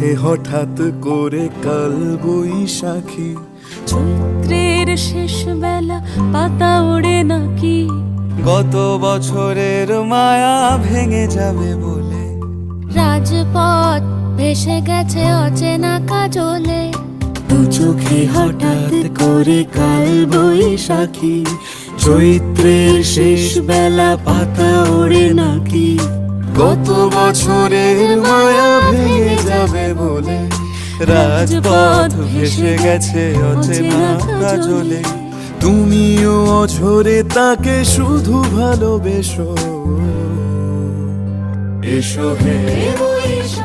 চোখে হঠাৎ করে কাল বৈশাখী। চৈত্রের শেষ বেলা পাতা ওড়ে নাকি, গত বছরের মায়া ভেঙে যাবে বলে। রাজপথ ভেসে গেছে অচেনা কাজলে। দু চোখে হঠাৎ করে কাল বৈশাখী। চৈত্রের শেষ বেলা পাতা ওড়ে নাকি, গত বছরের মায়া ভেঙে যাবে বলে। রাজপথ ভেসে গেছে অচেনা কাজলে। তুমিও অঝরে তাকে শুধু ভালোবেসো। এসো হে বৈশাখী।